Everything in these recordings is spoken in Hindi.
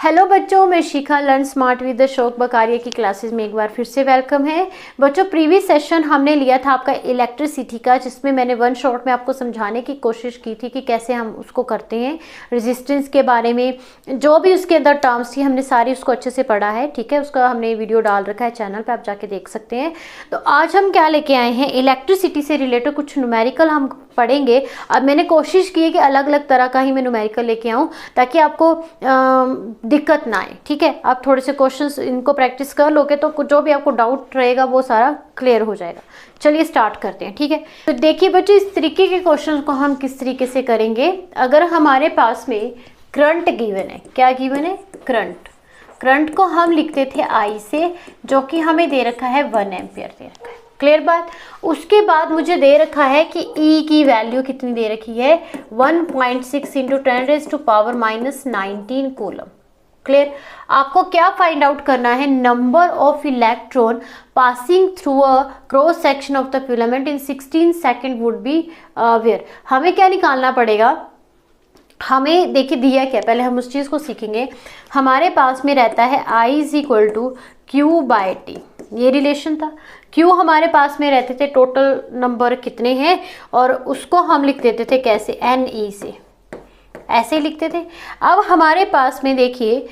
हेलो बच्चों, मैं शिखा लर्न स्मार्ट विद अशोक बकारिया की क्लासेस में एक बार फिर से वेलकम है। बच्चों, प्रीवियस सेशन हमने लिया था आपका इलेक्ट्रिसिटी का, जिसमें मैंने वन शॉट में आपको समझाने की कोशिश की थी कि कैसे हम उसको करते हैं। रेजिस्टेंस के बारे में जो भी उसके अंदर टर्म्स थी हमने सारी उसको अच्छे से पढ़ा है। ठीक है, उसका हमने वीडियो डाल रखा है चैनल पर, आप जाके देख सकते हैं। तो आज हम क्या लेके आए हैं, इलेक्ट्रिसिटी से रिलेटेड कुछ न्यूमेरिकल हम पढ़ेंगे। अब मैंने कोशिश की है कि अलग अलग तरह का ही मैं न्यूमेरिकल लेके आऊँ ताकि आपको दिक्कत ना आए। ठीक है, आप थोड़े से क्वेश्चंस इनको प्रैक्टिस कर लोगे तो जो भी आपको डाउट रहेगा वो सारा क्लियर हो जाएगा। चलिए स्टार्ट करते हैं। ठीक है, तो देखिए बच्चों, इस तरीके के क्वेश्चन को हम किस तरीके से करेंगे। अगर हमारे पास में करंट गिवन है, क्या गिवन है, करंट को हम लिखते थे आई से, जो कि हमें दे रखा है 1 एम्पियर दे रखा है। क्लियर बात। उसके बाद मुझे दे रखा है कि E की वैल्यू कितनी दे रखी है, 1.6 इंटू 10⁻⁻19 कूलम। क्लियर। आपको क्या फाइंड आउट करना है, number of electron passing through a cross section of the filament in 16 second would be where. हमें क्या निकालना पड़ेगा, हमें देखिए दिया क्या, पहले हम उस चीज़ को सीखेंगे। हमारे पास में रहता है I is equal to Q/T, ये रिलेशन था। Q हमारे पास में रहते थे टोटल नंबर कितने हैं, और उसको हम लिख देते थे कैसे, NE से, ऐसे ही लिखते थे। अब हमारे पास में देखिए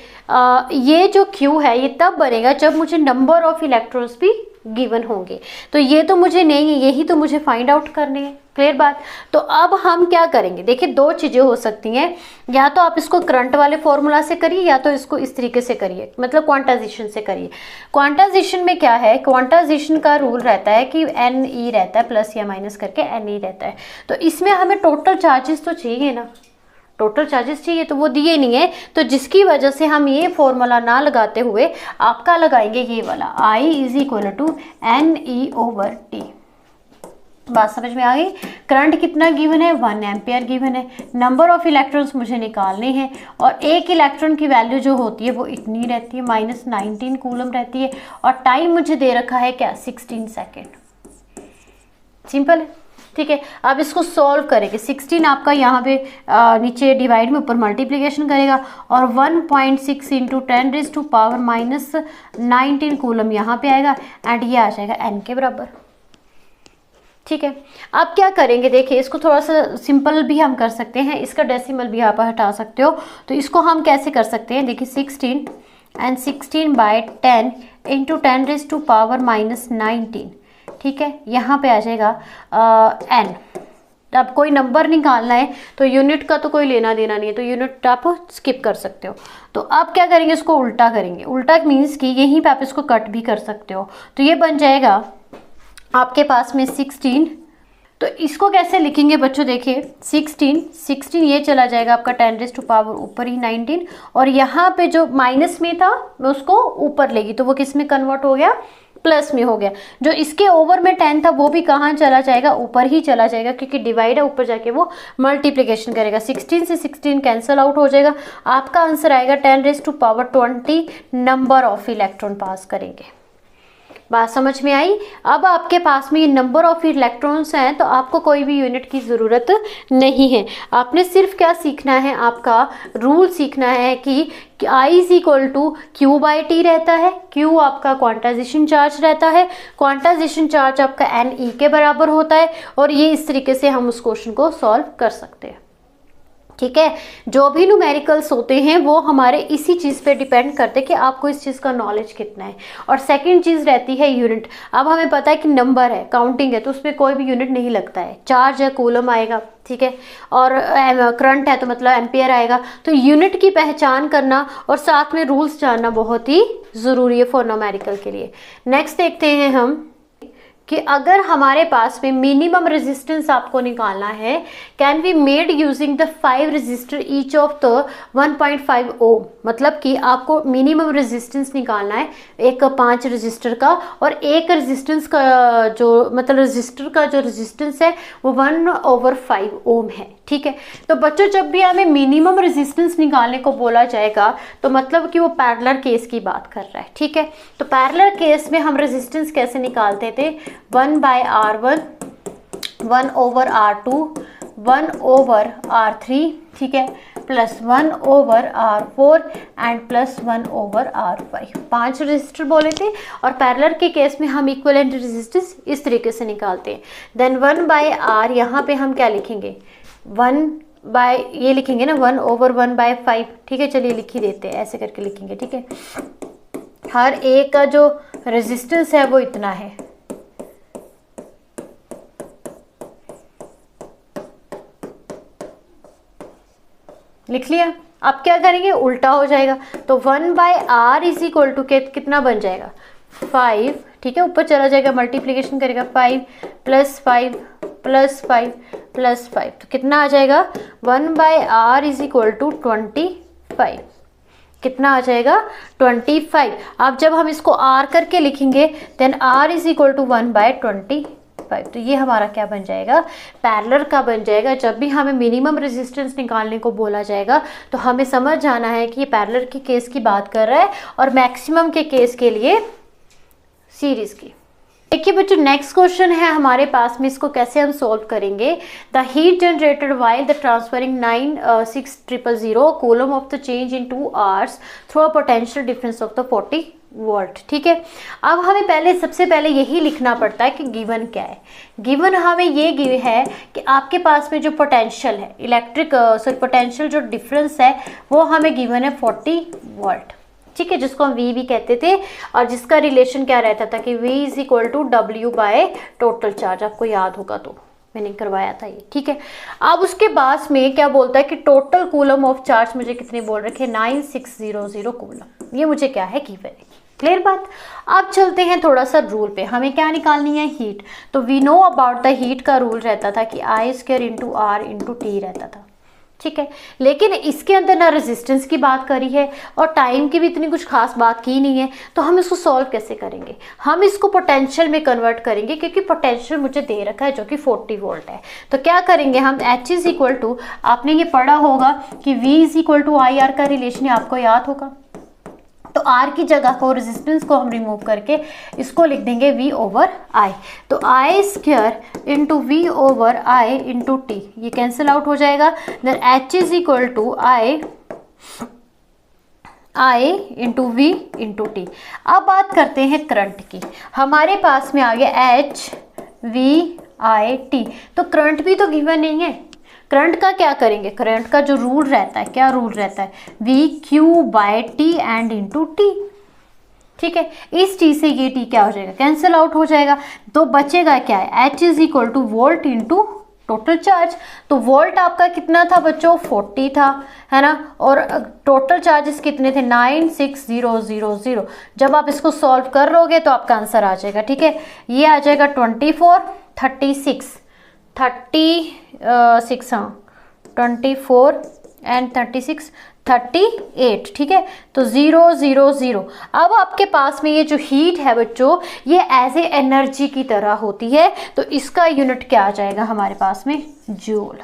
ये जो Q है ये तब बनेगा जब मुझे नंबर ऑफ इलेक्ट्रॉन्स भी गिवन होंगे। तो ये तो मुझे नहीं है, यही तो मुझे फाइंड आउट करने हैं। क्लियर बात। तो अब हम क्या करेंगे, देखिए दो चीज़ें हो सकती हैं, या तो आप इसको करंट वाले फॉर्मूला से करिए या तो इसको इस तरीके से करिए, मतलब क्वांटाइजेशन से करिए। क्वांटाइजेशन में क्या है, क्वांटाइजेशन का रूल रहता है कि NE रहता है प्लस या माइनस करके NE रहता है। तो इसमें हमें टोटल चार्जेस तो चाहिए ना, टोटल चार्जेस चाहिए, तो वो दिए नहीं है, तो जिसकी वजह से हम ये फॉर्मूला ना लगाते हुए आपका लगाएंगे ये वाला I is equal to NE/T। बात समझ में आ गई। करंट कितना गिवन है, 1 एम्पियर गिवन है। नंबर ऑफ इलेक्ट्रॉन्स मुझे निकालने हैं, और एक इलेक्ट्रॉन की वैल्यू जो होती है वो इतनी रहती है, -19 कूलम रहती है, और टाइम मुझे दे रखा है क्या, 16 सेकेंड। सिंपल है। ठीक है, अब इसको सॉल्व करेंगे। 16 आपका यहाँ पे नीचे डिवाइड में, ऊपर मल्टीप्लिकेशन करेगा, और 1.6 इंटू 10⁻⁻19 कूलम यहाँ पे आएगा, एंड ये आ जाएगा N के बराबर। ठीक है, अब क्या करेंगे, देखिए इसको थोड़ा सा सिंपल भी हम कर सकते हैं, इसका डेसिमल भी आप हटा सकते हो। तो इसको हम कैसे कर सकते हैं, देखिए 16 एंड 16/10 इंटू 10⁻⁻19। ठीक है, यहाँ पे आ जाएगा N। अब कोई नंबर निकालना है तो यूनिट का तो कोई लेना देना नहीं है, तो यूनिट आप स्किप कर सकते हो। तो अब क्या करेंगे, इसको उल्टा करेंगे। उल्टा मीन्स कि यहीं पे आप इसको कट भी कर सकते हो, तो ये बन जाएगा आपके पास में 16। तो इसको कैसे लिखेंगे बच्चों, देखिए 16 ये चला जाएगा आपका 10⁻⁻, ऊपर ही 19, और यहाँ पे जो माइनस में था मैं उसको ऊपर लेगी, तो वो किस में कन्वर्ट हो गया, प्लस में हो गया। जो इसके ओवर में 10 था वो भी कहाँ चला जाएगा, ऊपर ही चला जाएगा, क्योंकि डिवाइड है, ऊपर जाके वो मल्टीप्लिकेशन करेगा। 16 से 16 कैंसिल आउट हो जाएगा, आपका आंसर आएगा 10⁻20 नंबर ऑफ इलेक्ट्रॉन पास करेंगे। बात समझ में आई। अब आपके पास में ये नंबर ऑफ इलेक्ट्रॉन्स हैं, तो आपको कोई भी यूनिट की ज़रूरत नहीं है। आपने सिर्फ क्या सीखना है, आपका रूल सीखना है कि I is equal to Q/T रहता है। Q आपका क्वांटाइजेशन चार्ज रहता है, क्वांटाइजेशन चार्ज आपका NE के बराबर होता है, और ये इस तरीके से हम उस क्वेश्चन को सॉल्व कर सकते हैं। ठीक है, जो भी न्यूमेरिकल्स होते हैं वो हमारे इसी चीज़ पे डिपेंड करते हैं कि आपको इस चीज़ का नॉलेज कितना है। और सेकंड चीज़ रहती है यूनिट। अब हमें पता है कि नंबर है, काउंटिंग है, तो उसमें कोई भी यूनिट नहीं लगता है। चार्ज है, कूलम आएगा, ठीक है, और करंट है तो मतलब एम्पियर आएगा। तो यूनिट की पहचान करना और साथ में रूल्स जानना बहुत ही ज़रूरी है फॉर न्यूमेरिकल के लिए। नेक्स्ट देखते हैं हम कि अगर हमारे पास में मिनिमम रेजिस्टेंस आपको निकालना है, can be made using the 5 register each of the 1.5 ओम। मतलब कि आपको मिनिमम रेजिस्टेंस निकालना है एक 5 रजिस्टर का, और एक रेजिस्टेंस का जो मतलब रजिस्टर का जो रेजिस्टेंस है वो 1/5 ओम है। ठीक है, तो बच्चों जब भी हमें मिनिमम रेजिस्टेंस निकालने को बोला जाएगा तो मतलब कि वो पैरेलल केस की बात कर रहा है। ठीक है, तो पैरेलल केस में हम रेजिस्टेंस कैसे निकालते थे, 1/R1, 1/R2, 1/R3, ठीक है, plus 1/R4 and plus 1/R5। 5 resistor बोले थे और पैरेलल के केस में हम इक्विवेलेंट रेजिस्टेंस इस तरीके से निकालते हैं। देन 1/R यहाँ पे हम क्या लिखेंगे, 1 ये लिखेंगे ना 1/1/5। ठीक है, चलिए लिख ही देते हैं, ऐसे करके लिखेंगे। ठीक है, हर एक का जो रेजिस्टेंस है वो इतना है। लिख लिया। अब क्या करेंगे, उल्टा हो जाएगा। तो 1/R इज इक्वल टू कितना बन जाएगा, 5। ठीक है, ऊपर चला जाएगा, मल्टीप्लीकेशन करेगा 5 + 5 + 5 + 5, तो कितना आ जाएगा 1/R इज इक्वल टू 25। कितना आ जाएगा 25। अब जब हम इसको R करके लिखेंगे then R is equal to 1/25। तो ये हमारा क्या बन जाएगा, पैरेलल का बन जाएगा। जब भी हमें मिनिमम रेजिस्टेंस निकालने को बोला जाएगा तो हमें समझ जाना है कि ये पैरेलल के केस की बात कर रहा है और मैक्सिमम के केस के लिए सीरीज की। देखिए बच्चों, नेक्स्ट क्वेश्चन है हमारे पास में, इसको कैसे हम सोल्व करेंगे। The heat generated while the transferring 96000 coulomb of the change in 2 hours through a potential difference of the 40 volt. ठीक है, अब हमें सबसे पहले यही लिखना पड़ता है कि गिवन क्या है। गिवन हमें ये गिवन है कि आपके पास में जो पोटेंशियल है, पोटेंशियल जो डिफरेंस है वो हमें गिवन है 40 वोल्ट। ठीक है, जिसको हम वी भी कहते थे और जिसका रिलेशन क्या रहता था कि V इज इक्वल टू W/टोटल चार्ज। आपको याद होगा तो मैंने करवाया था ये। ठीक है, अब उसके बाद में क्या बोलता है कि टोटल कूलम ऑफ चार्ज मुझे कितने बोल रखे, 9600 कूलम। ये मुझे क्या है, गिवन है। क्लियर बात। अब चलते हैं थोड़ा सा रूल पे, हमें क्या निकालनी है, हीट। तो we know about the heat का रूल रहता था कि I² × R × T रहता था। ठीक है, लेकिन इसके अंदर ना रेजिस्टेंस की बात करी है और टाइम की भी इतनी कुछ खास बात की नहीं है, तो हम इसको सॉल्व कैसे करेंगे, हम इसको पोटेंशियल में कन्वर्ट करेंगे क्योंकि पोटेंशियल मुझे दे रखा है जो कि 40 वोल्ट है। तो क्या करेंगे हम, H इज इक्वल टू, आपने ये पढ़ा होगा कि V is equal to IR का रिलेशन आपको याद होगा। तो R की जगह को, रेजिस्टेंस को हम रिमूव करके इसको लिख देंगे V/I। तो I² × V/I × T, ये कैंसिल आउट हो जाएगा। Then H is equal to I × V × T। अब बात करते हैं करंट की। हमारे पास में आ गया HVIT, तो करंट भी तो गिवन नहीं है। करंट का क्या करेंगे, करंट का जो रूल रहता है, क्या रूल रहता है, VQ/T एंड × T। ठीक है, इस T से ये T क्या हो जाएगा, कैंसिल आउट हो जाएगा। तो बचेगा क्या है, H is equal two volt × total charge. तो वोल्ट आपका कितना था बच्चों, 40 था, है ना, और टोटल चार्जेस कितने थे, 96000। जब आप इसको सॉल्व कर लोगे तो आपका आंसर आ जाएगा। ठीक है, ये आ जाएगा 24, 36 हाँ, 24 एंड 36 38। ठीक है, तो 000। अब आपके पास में ये जो हीट है बच्चों, ये एज ए एनर्जी की तरह होती है, तो इसका यूनिट क्या आ जाएगा हमारे पास में, जूल।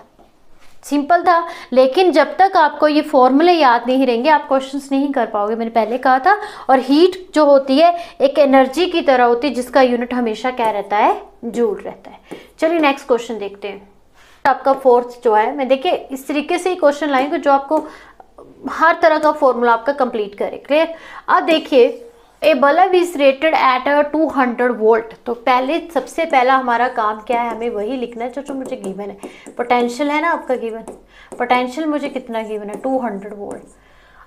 सिंपल था, लेकिन जब तक आपको ये फॉर्मूले याद नहीं रहेंगे आप क्वेश्चंस नहीं कर पाओगे, मैंने पहले कहा था। और हीट जो होती है एक एनर्जी की तरह होती है जिसका यूनिट हमेशा क्या रहता है, जूल रहता है। चलिए नेक्स्ट क्वेश्चन देखते हैं। आपका फोर्थ जो है, मैं देखिए इस तरीके से ही क्वेश्चन लाएंगे जो आपको हर तरह का फॉर्मूला आपका कंप्लीट करे। क्लियर। अब देखिए, a bulb is rated at 200 volt. तो सबसे पहला हमारा काम क्या है, हमें वही लिखना है जो मुझे गिवन है। पोटेंशियल है ना आपका गिवन, पोटेंशियल मुझे कितना गिवन है, 200 वोल्ट।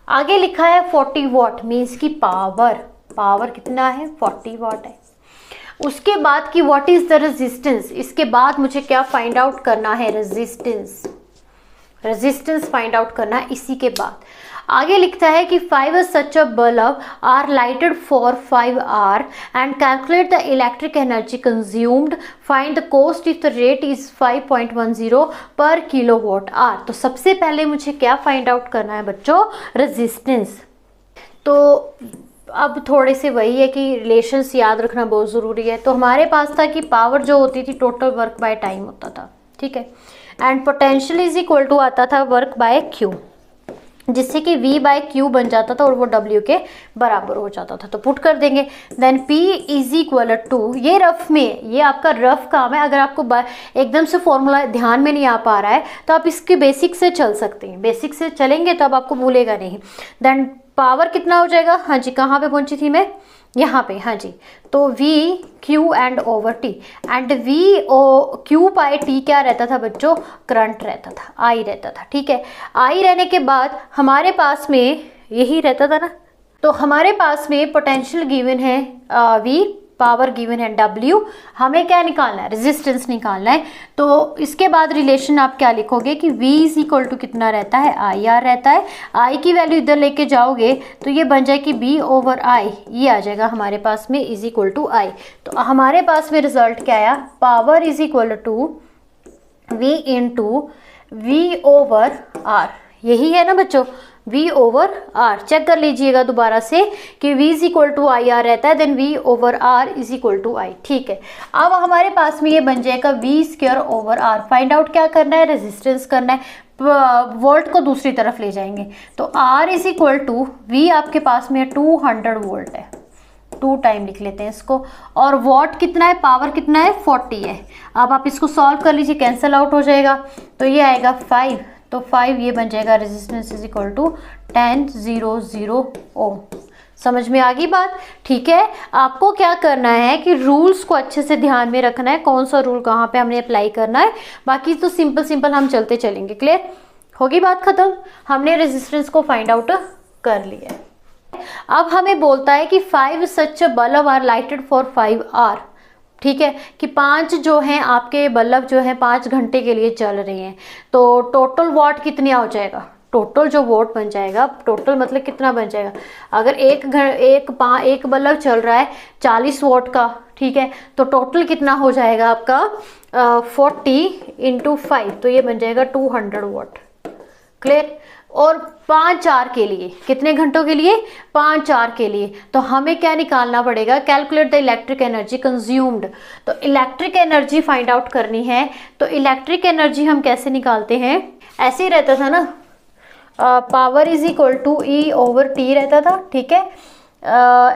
आगे लिखा है 40 वॉट, मीन्स की पावर कितना है, 40 वॉट है। उसके बाद की व्हाट इज द रेजिस्टेंस, इसके बाद मुझे क्या फाइंड आउट करना है, रेजिस्टेंस फाइंड आउट करना है। इसी के बाद आगे लिखता है कि 5 such a bulb are lighted for 5 hours and calculate the electric energy consumed, find the cost if the rate is 5.10 per kWh। तो सबसे पहले मुझे क्या फाइंड आउट करना है बच्चों, रेजिस्टेंस। तो अब थोड़े से वही है कि रिलेशंस याद रखना बहुत ज़रूरी है। तो हमारे पास था कि पावर जो होती थी टोटल वर्क बाय टाइम होता था। ठीक है, and potential is equal to आता था वर्क बाय क्यू। जिससे कि V/Q बन जाता था और वो W के बराबर हो जाता था। तो पुट कर देंगे। Then P is equal to, ये रफ में, ये आपका रफ काम है, अगर आपको एकदम से फॉर्मूला ध्यान में नहीं आ पा रहा है तो आप इसके बेसिक से चल सकते हैं, बेसिक से चलेंगे तो अब आपको भूलेगा नहीं। देन पावर कितना हो जाएगा, हाँ जी कहाँ पे पहुंची थी मैं, यहाँ पे, हाँ जी। तो V/Q and over T, and V/Q/T क्या रहता था बच्चों, करंट रहता था, I रहता था, ठीक है। I रहने के बाद हमारे पास में यही रहता था ना, तो हमारे पास में पोटेंशियल गिवन है V, पावर गिवन है W, हमें क्या निकालना है, रेजिस्टेंस निकालना है। तो इसके बाद रिलेशन आप क्या लिखोगे कि V इज इक्वल टू कितना रहता है, IR रहता है। I की वैल्यू इधर लेके जाओगे तो ये बन जाए कि B/I, ये आ जाएगा हमारे पास में इज इक्वल टू I। तो हमारे पास में रिजल्ट क्या आया, power is equal to V into V/R, यही है ना बच्चों, V/R। चेक कर लीजिएगा दोबारा से कि V is equal to IR रहता है, then V/R is equal to I, ठीक है। अब हमारे पास में ये बन जाएगा V²/R। फाइंड आउट क्या करना है, रेजिस्टेंस करना है, वोल्ट को दूसरी तरफ ले जाएंगे। तो R is equal to V, आपके पास में 200 वोल्ट है, 2 टाइम लिख लेते हैं इसको, और वॉट कितना है, पावर कितना है, 40 है। अब आप इसको सॉल्व कर लीजिए, कैंसिल आउट हो जाएगा, तो ये आएगा 5, तो 5 ये बन जाएगा रेजिस्टेंस इज इक्वल टू 1000 ओम। समझ में आ गई बात, ठीक है। आपको क्या करना है कि रूल्स को अच्छे से ध्यान में रखना है, कौन सा रूल कहाँ पे हमने अप्लाई करना है, बाकी तो सिंपल हम चलते चलेंगे। क्लियर होगी बात, खत्म। हमने रेजिस्टेंस को फाइंड आउट कर लिया। अब हमें बोलता है कि 5 such bulb are lighted for 5 hour, ठीक है, कि 5 जो हैं आपके बल्ब जो हैं 5 घंटे के लिए चल रहे हैं। तो टोटल वॉट कितना हो जाएगा, टोटल जो वोट बन जाएगा, टोटल मतलब कितना बन जाएगा, अगर एक बल्ब चल रहा है 40 वोट का, ठीक है, तो टोटल कितना हो जाएगा आपका 40 × 5, तो ये बन जाएगा 200 वोट। क्लियर। और 5 आवर के लिए, कितने घंटों के लिए, 5 आवर के लिए, तो हमें क्या निकालना पड़ेगा, calculate the electric energy consumed. तो इलेक्ट्रिक एनर्जी फाइंड आउट करनी है। तो इलेक्ट्रिक एनर्जी हम कैसे निकालते हैं, ऐसे ही रहता था ना, power is equal to E/T रहता था, ठीक है,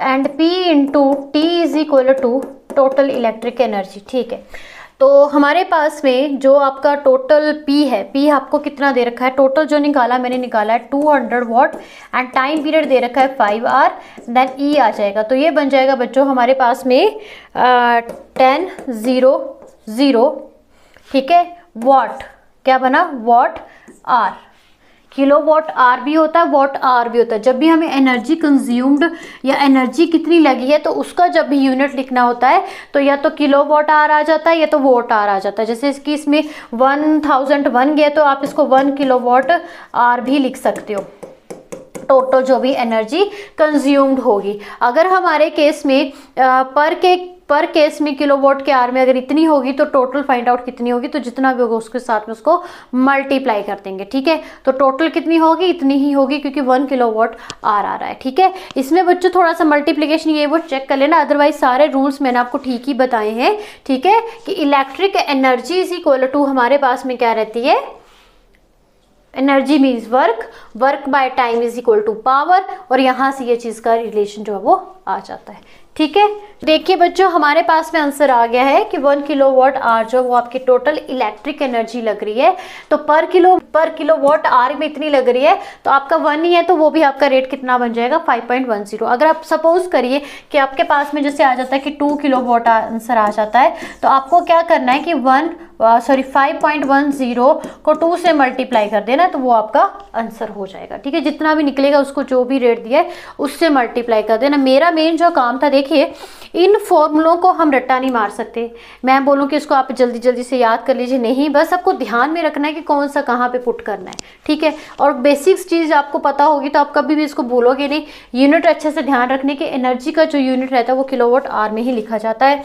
and P × T is equal to total electric energy, ठीक है। तो हमारे पास में जो आपका टोटल P है, P आपको कितना दे रखा है, टोटल जो निकाला मैंने निकाला है 200 वॉट, एंड टाइम पीरियड दे रखा है 5 आवर, देन E आ जाएगा। तो ये बन जाएगा बच्चों हमारे पास में 1000, ठीक है, वॉट, क्या बना, watt hour. Kilowatt hour भी होता है, वॉट आर भी होता है। जब भी हमें एनर्जी कंज्यूम्ड या एनर्जी कितनी लगी है तो उसका जब भी यूनिट लिखना होता है तो या तो किलो वॉट आर आ जाता है या तो वोट आर आ जाता है। जैसे इसकी इसमें 1000 बन गया तो आप इसको 1 किलो वॉट आर भी लिख सकते हो, टोटल जो भी एनर्जी कंज्यूम्ड होगी। अगर हमारे केस में पर केस में किलोवाट के आर में अगर इतनी होगी तो टोटल फाइंड आउट कितनी होगी, तो जितना भी होगा उसके साथ में उसको मल्टीप्लाई कर देंगे, ठीक है। तो टोटल कितनी होगी, इतनी ही होगी क्योंकि 1 किलोवाट आर आ रहा है, ठीक है। इसमें बच्चों थोड़ा सा मल्टीप्लिकेशन ये वो चेक कर लेना, अदरवाइज सारे रूल्स मैंने आपको ठीक ही बताए हैं, ठीक है, कि electric energy is equal to हमारे पास में क्या रहती है, energy means work by time is equal to power, और यहाँ से ये चीज़ का रिलेशन जो है वो आ जाता है, ठीक है। देखिए बच्चों हमारे पास में आंसर आ गया है कि 1 किलोवाट आर जो वो आपकी टोटल इलेक्ट्रिक एनर्जी लग रही है। तो पर किलोवाट आर में इतनी लग रही है तो आपका 1 ही है तो वो भी आपका रेट कितना बन जाएगा 5.10। अगर आप सपोज करिए कि आपके पास में जैसे आ जाता है कि 2 किलोवाट आंसर आ जाता है तो आपको क्या करना है कि 5.10 को 2 से मल्टीप्लाई कर देना तो वो आपका आंसर हो जाएगा, ठीक है। जितना भी निकलेगा उसको जो भी रेट दिया है उससे मल्टीप्लाई कर देना। मेरा मेन जो काम था, देखिए इन फॉर्मूलों को हम रट्टा नहीं मार सकते, मैं बोलूँ कि इसको आप जल्दी से याद कर लीजिए, नहीं, बस आपको ध्यान में रखना है कि कौन सा कहाँ पे पुट करना है, ठीक है। और बेसिक्स चीज़ आपको पता होगी तो आप कभी भी इसको भूलोगे नहीं। यूनिट अच्छे से ध्यान रखने की, एनर्जी का जो यूनिट रहता है वो किलोवाट आवर में ही लिखा जाता है,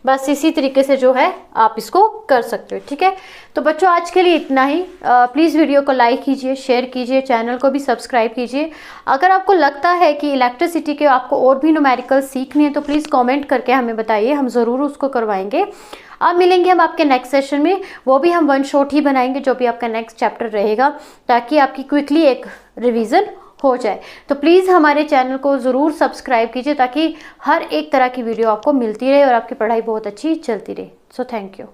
बस इसी तरीके से जो है आप इसको कर सकते हो, ठीक है। तो बच्चों आज के लिए इतना ही। प्लीज़ वीडियो को लाइक कीजिए, शेयर कीजिए, चैनल को भी सब्सक्राइब कीजिए। अगर आपको लगता है कि इलेक्ट्रिसिटी के आपको और भी न्यूमेरिकल सीखनी है तो प्लीज़ कमेंट करके हमें बताइए, हम ज़रूर उसको करवाएंगे। अब मिलेंगे हम आपके नेक्स्ट सेशन में, वो भी हम वन शॉट ही बनाएंगे जो भी आपका नेक्स्ट चैप्टर रहेगा, ताकि आपकी क्विकली एक रिवीजन हो जाए। तो प्लीज़ हमारे चैनल को ज़रूर सब्सक्राइब कीजिए ताकि हर एक तरह की वीडियो आपको मिलती रहे और आपकी पढ़ाई बहुत अच्छी चलती रहे। So thank you.